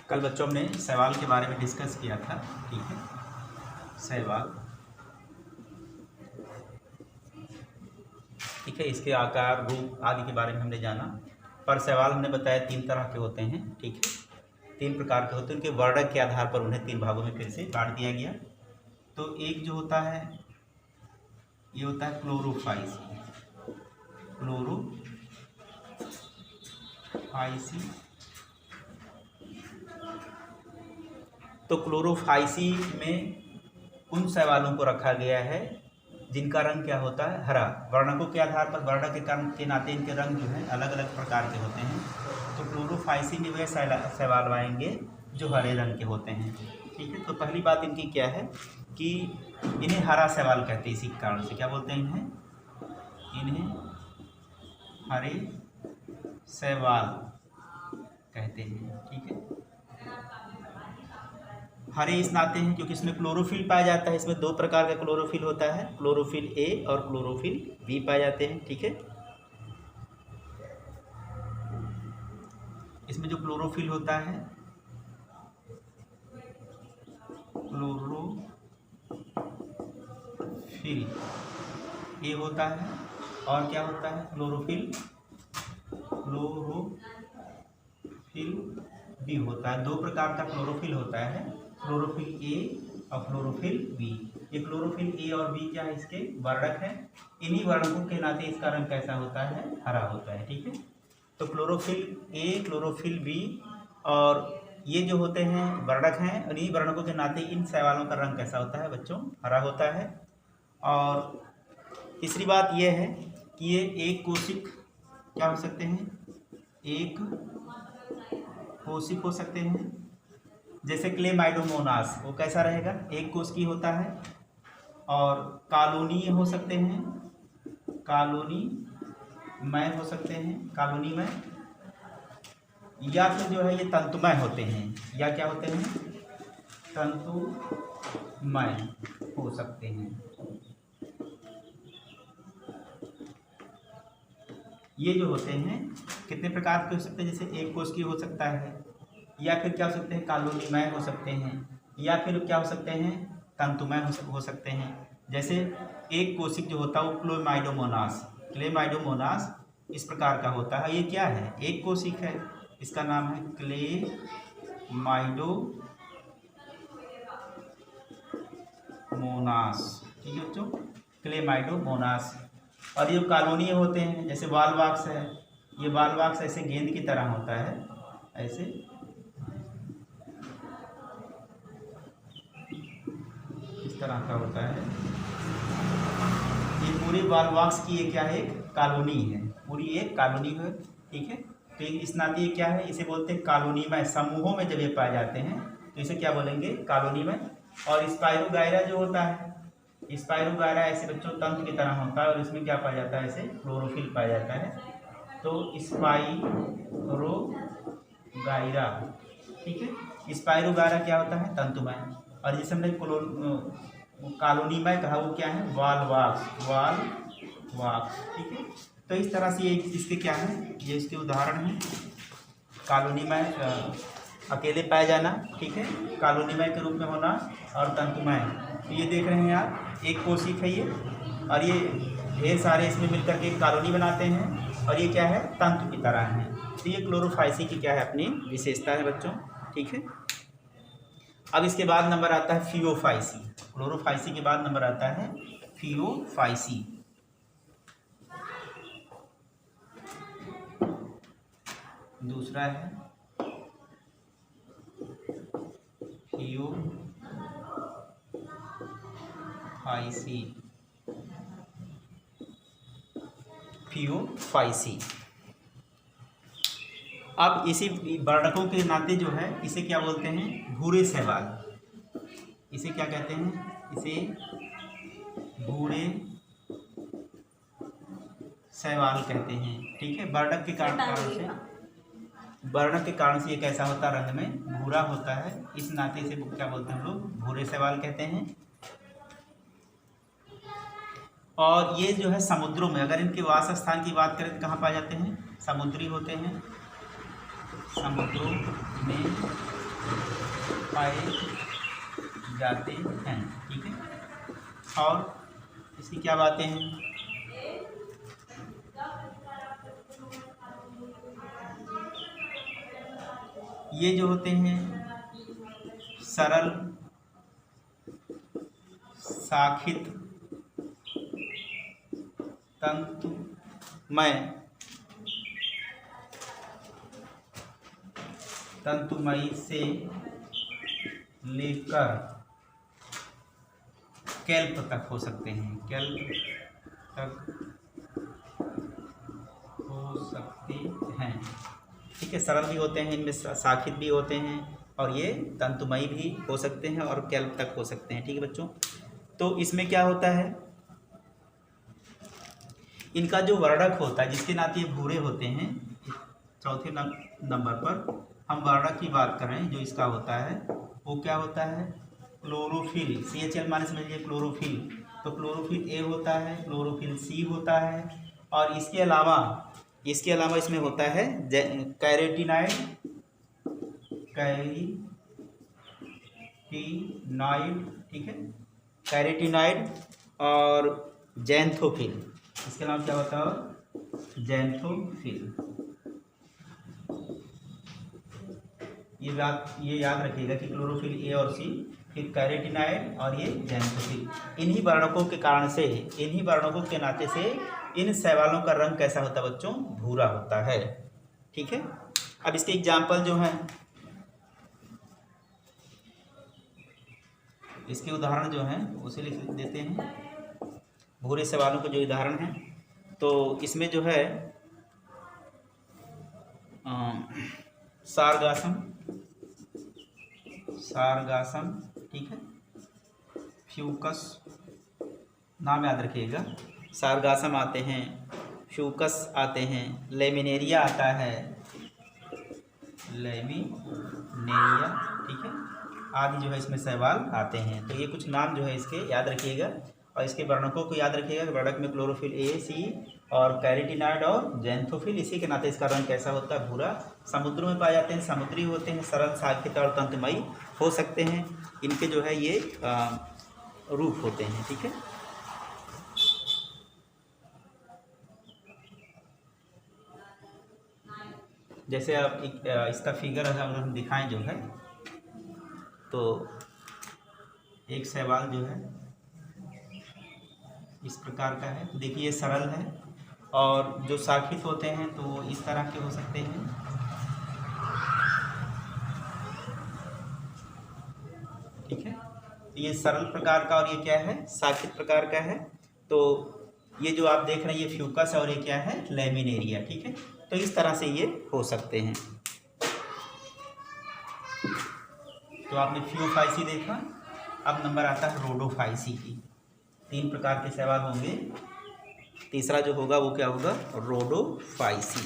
कल बच्चों हमने शैवाल के बारे में डिस्कस किया था, ठीक है। शैवाल, ठीक है, इसके आकार, रूप आदि के बारे में हमने जाना। पर शैवाल हमने बताया 3 तरह के होते हैं, ठीक है। 3 प्रकार के होते हैं, उनके वर्णक के आधार पर उन्हें 3 भागों में फिर से बांट दिया गया। तो एक जो होता है ये होता है क्लोरोफाइसी। तो क्लोरोफाइसी में उन शैवालों को रखा गया है जिनका रंग क्या होता है, हरा। वर्णकों के आधार पर, वर्णक के कारण के नाते इनके रंग जो है अलग अलग प्रकार के होते हैं। तो क्लोरोफाइसी में वे शैवाल आएंगे जो हरे रंग के होते हैं, ठीक है। तो पहली बात इनकी क्या है कि इन्हें हरा शैवाल कहते हैं। इसी कारण से क्या बोलते हैं इन्हें हरे शैवाल कहते हैं, ठीक है। हरे इस नाते हैं क्योंकि इसमें क्लोरोफिल पाया जाता है। इसमें 2 प्रकार का क्लोरोफिल होता है, क्लोरोफिल ए और क्लोरोफिल बी पाए जाते हैं, ठीक है। इसमें जो क्लोरोफिल होता है, क्लोरोफिल ए होता है, और क्या होता है क्लोरोफिल बी होता है। 2 प्रकार का क्लोरोफिल होता है, क्लोरोफिल ए और क्लोरोफिल बी। ये क्लोरोफिल ए और बी क्या है, इसके वर्णक है। इन्हीं वर्णकों के नाते इसका रंग कैसा होता है, हरा होता है, ठीक है। तो क्लोरोफिल ए, क्लोरोफिल बी और ये जो होते हैं वर्णक हैं, और इन्हीं वर्णकों के नाते इन शैवालों का रंग कैसा होता है बच्चों, हरा होता है। और तीसरी बात यह है कि ये एक कोशिक क्या हो सकते हैं, एक कोशिक हो सकते हैं। जैसे क्लेमाइडोमोनास, वो कैसा रहेगा, एक कोशिकीय होता है। और कॉलोनीय हो सकते हैं, कॉलोनीमय हो सकते हैं, कॉलोनीमय, या फिर जो है ये तंतुमय होते हैं, या क्या होते हैं, तंतुमय हो सकते हैं। ये जो होते हैं कितने प्रकार के हो सकते हैं, जैसे एक कोशिकीय हो सकता है, या फिर क्या हो सकते हैं कॉलोनीमय हो सकते हैं, या फिर क्या हो सकते हैं तंतुमय हो सकते हैं। जैसे एक कोशिक जो होता है वो क्लेमाइडोमोनास इस प्रकार का होता है। ये क्या है, एक कोशिक है, इसका नाम है क्लेमाइडोमोनास, ठीक है बच्चों, क्लेमाइडोमोनास। और ये कॉलोनी होते हैं, जैसे वालवाक्स है, ये वालवाक्स ऐसे गेंद की तरह होता है, ऐसे इस तरह का होता है। ये पूरी वालवाक्स की ये क्या है, एक कॉलोनी है, पूरी एक कॉलोनी है, ठीक है। तो इस नाते ये क्या है, इसे बोलते हैं कॉलोनीमय। समूहों में जब ये पाए जाते हैं तो इसे क्या बोलेंगे, कॉलोनीमय। और स्पाइरोगायरा जो होता है, स्पाइरोगायरा ऐसे बच्चों तंत्र की तरह होता है, और इसमें क्या पाया जाता है, ऐसे क्लोरोफिल पाया जाता है। तो स्पाइरोगायरा, ठीक है। स्पाइरोगायरा क्या होता है, तंतुमय। और जिसे हमने कॉलोनीमय कहा वो क्या है, वालवाक्स, ठीक है। तो इस तरह से ये इसके क्या है, ये इसके उदाहरण हैं। कॉलोनीमय अकेले पाया जाना, ठीक है, कॉलोनीमय के रूप में होना, और तंतुमय। तो ये देख रहे हैं आप, एक कोशिक है ये, और ये ढेर सारे इसमें मिलकर के एक कॉलोनी बनाते हैं, और ये क्या है, तंतु की तरह है। तो ये क्लोरोफाइसी की क्या है, अपनी विशेषता है बच्चों, ठीक है। अब इसके बाद नंबर आता है फियोफाइसी। क्लोरोफाइसी के बाद नंबर आता है फियोफाइसी। दूसरा है फियोफाइसी। अब इसी वर्णकों के नाते जो है इसे क्या बोलते हैं, भूरे शैवाल। इसे क्या कहते हैं, इसे भूरे शैवाल कहते हैं, ठीक है। वर्णक के कारण से ये कैसा होता है, रंग में भूरा होता है, इस नाते से क्या बोलते हैं हम लोग, भूरे शैवाल कहते हैं। और ये जो है समुद्रों में, अगर इनके वास स्थान की बात करें तो कहाँ पाए जाते हैं, समुद्री होते हैं, समुद्रों में पाए जाते हैं। ठीक है, और इसकी क्या बातें हैं? ये जो होते हैं सरल शाखित तंतुमयी से लेकर कैल्प तक हो सकते हैं, कैल्प तक हो सकते हैं। ठीक है, सरल भी होते हैं, इनमें शाखित भी होते हैं, और ये तंतुमयी भी हो सकते हैं और कैल्प तक हो सकते हैं। ठीक है बच्चों, तो इसमें क्या होता है, इनका जो वर्णक होता है जिसके नाते ये भूरे होते हैं, चौथे नंबर पर हम वर्णक की बात करें, जो इसका होता है वो क्या होता है, क्लोरोफिल। CHL माने समझिए क्लोरोफिल, तो क्लोरोफिल ए होता है, क्लोरोफिल सी होता है, और इसके अलावा इसमें होता है कैरेटिनाइड, ठीक है, कैरेटिनाइड और जैंथोफिल। इसके नाम क्या होता है, जैंथोफिल। ये याद रखिएगा कि क्लोरोफिल ए और सी, फिर कैरेटिनाइड और ये जैंथोफिल। इन्हीं वर्णकों के कारण से, इन्हीं वर्णकों के नाते से इन शैवालों का रंग कैसा होता है बच्चों, भूरा होता है। ठीक है, अब इसके एग्जाम्पल जो हैं, इसके उदाहरण जो हैं उसे लिख देते हैं। भूरे शैवालों के जो उदाहरण हैं, तो इसमें जो है सारगासम, ठीक है, फ्यूकस, नाम याद रखिएगा, सारगासम आते हैं, फ्यूकस आते हैं, लेमिनेरिया आता है, लेमिनेरिया, ठीक है, आदि जो है इसमें शैवाल आते हैं। तो ये कुछ नाम जो है इसके याद रखिएगा, और इसके वर्णकों को याद रखिएगा। वर्णक में क्लोरोफिल ए, सी और कैरेटिनाइड और जैंथोफिल, इसी के नाते इसका रंग कैसा होता है, भूरा। समुद्रों में पाए जाते हैं, समुद्री होते हैं, सरल शाखित और तंतुमयी हो सकते हैं। इनके जो है ये रूप होते हैं। ठीक है, जैसे आप इसका फिगर अगर हम दिखाएं जो है, तो एक शैवाल जो है इस प्रकार का है। तो देखिए ये सरल है, और जो शाखित होते हैं तो वो इस तरह के हो सकते हैं। ठीक है, तो ये सरल प्रकार का, और ये क्या है, शाखित प्रकार का है। तो ये जो आप देख रहे हैं ये फ्यूकस है, और ये क्या है, लेमिनेरिया। ठीक है, तो इस तरह से ये हो सकते हैं। तो आपने फ्यूफाइसी देखा, अब नंबर आता है रोडोफाइसी की। 3 प्रकार के शैवाल होंगे, तीसरा जो होगा वो क्या होगा, रोडोफाइसी।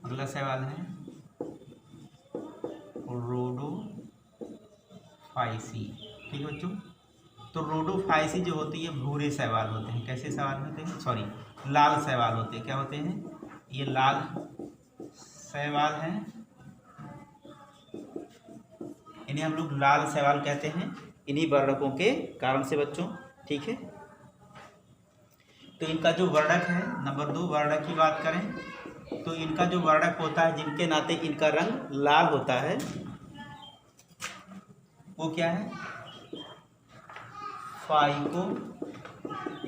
अगला सवाल है रोडोफाइसी। ठीक है बच्चों, तो रोडोफाइसी जो होती है भूरे शैवाल होते हैं। कैसे शैवाल होते हैं, सॉरी लाल शैवाल होते हैं। क्या होते हैं, ये लाल शैवाल हैं, इन्हें हम लोग लाल शैवाल कहते हैं, इन्हीं वर्णकों के कारण से बच्चों। ठीक है, तो इनका जो वर्णक है, नंबर 2 वर्णक की बात करें तो इनका जो वर्णक होता है जिनके नाते इनका रंग लाल होता है, वो क्या है, फाइको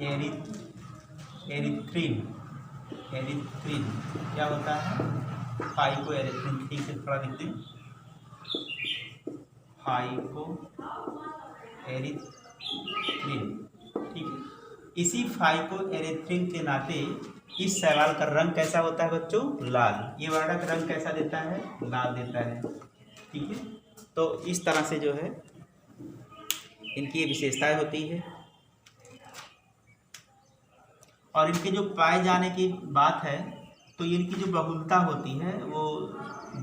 एरिथ्रिन। क्या होता है, फाइको एरिथ्रिन। ठीक से थोड़ा लिखते हैं, फाइको एरिथ्रिन। ठीक है, इसी फाइको एरिथ्रिन के नाते इस शैवाल का रंग कैसा होता है बच्चों, लाल। ये वर्णक रंग कैसा देता है, लाल देता है। ठीक है, तो इस तरह से जो है इनकी ये विशेषताएं होती है। और इनके जो पाए जाने की बात है, तो इनकी जो बहुलता होती है वो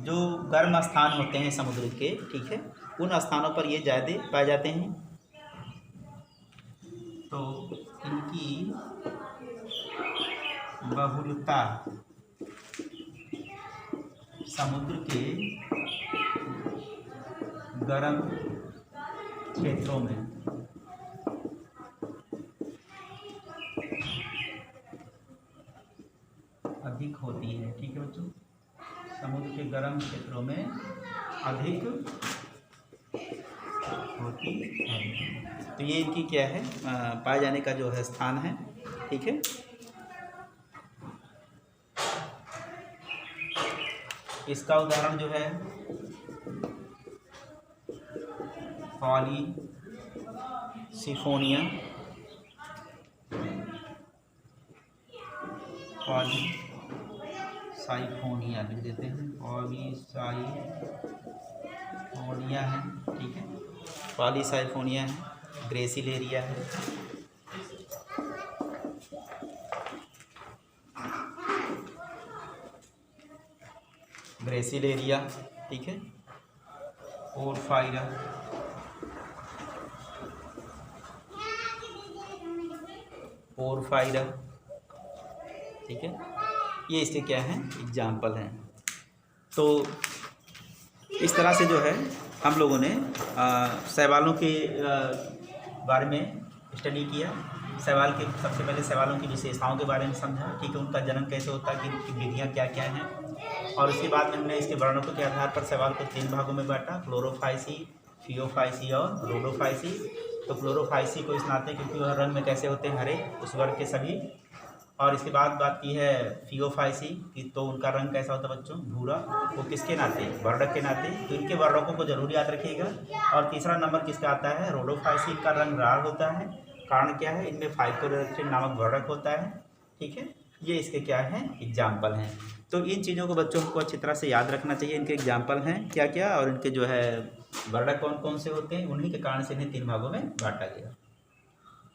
जो गर्म स्थान होते हैं समुद्र के, ठीक है, उन स्थानों पर ये ज़्यादा पाए जाते हैं। तो इनकी बहुलता समुद्र के गर्म क्षेत्रों में अधिक होती है। ठीक है बच्चों, समुद्र के गर्म क्षेत्रों में अधिक होती है। तो ये इनकी क्या है, पाए जाने का जो है स्थान है। ठीक है, इसका उदाहरण जो है पॉलीसिफोनिया, पॉलीसाइफोनिया लिख देते हैं, पॉलीसाइफोनिया है। ठीक है, पॉलीसाइफोनिया है, ग्रेसिलेरिया है, ग्रेसिलेरिया। ठीक है, पोरफायरा, पोरफायरा। ठीक है, ये इसके क्या हैं, एग्जाम्पल हैं। तो इस तरह से जो है हम लोगों ने शैवालों के बारे में स्टडी किया। शैवाल के सबसे पहले शैवालों की विशेषताओं के बारे में समझा। ठीक है, उनका जन्म कैसे होता है, कि उनकी विधियाँ क्या क्या हैं, और उसके बाद में हमने इसके वर्णकों के आधार पर शैवाल को 3 भागों में बांटा, क्लोरोफाइसी, फियोफाइसी और रोडोफाइसी। तो क्लोरोफाइसी को इस नाते क्योंकि वह रंग में कैसे होते हैं, हरे, उस वर्ग के सभी। और इसके बाद बात की है फियोफाइसी की, तो उनका रंग कैसा होता है बच्चों, भूरा। वो किसके नाते, वर्णक के नाते। तो इनके वर्णकों को जरूर याद रखिएगा। और तीसरा नंबर किसका आता है, रोडोफाइसी का रंग लाल होता है। कारण क्या है, इनमें फाइटोरेक्टिन नामक वर्णक होता है। ठीक है, ये इसके क्या हैं, एग्जाम्पल हैं। तो इन चीज़ों को बच्चों को अच्छी तरह से याद रखना चाहिए। इनके एग्जाम्पल हैं क्या क्या, और इनके जो है वर्णक कौन कौन से होते हैं, उन्हीं के कारण से इन्हें 3 भागों में बांटा गया।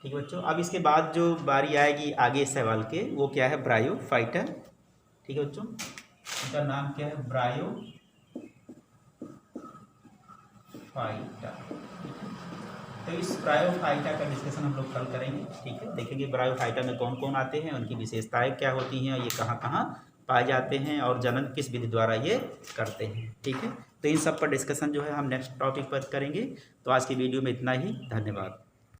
ठीक है बच्चों, अब इसके बाद जो बारी आएगी आगे सवाल के, वो क्या है, ब्रायोफाइटा। ठीक है बच्चों, इनका नाम क्या है, ब्रायोफाइटा। तो इस ब्रायोफाइटा का डिस्कशन हम लोग कल करेंगे। ठीक है, देखेंगे ब्रायोफाइटा में कौन कौन आते हैं, उनकी विशेषताएं क्या होती हैं, ये कहाँ कहाँ पाए जाते हैं, और जनन किस विधि द्वारा ये करते हैं। ठीक है, तो इन सब पर डिस्कशन जो है हम नेक्स्ट टॉपिक पर करेंगे। तो आज की वीडियो में इतना ही, धन्यवाद।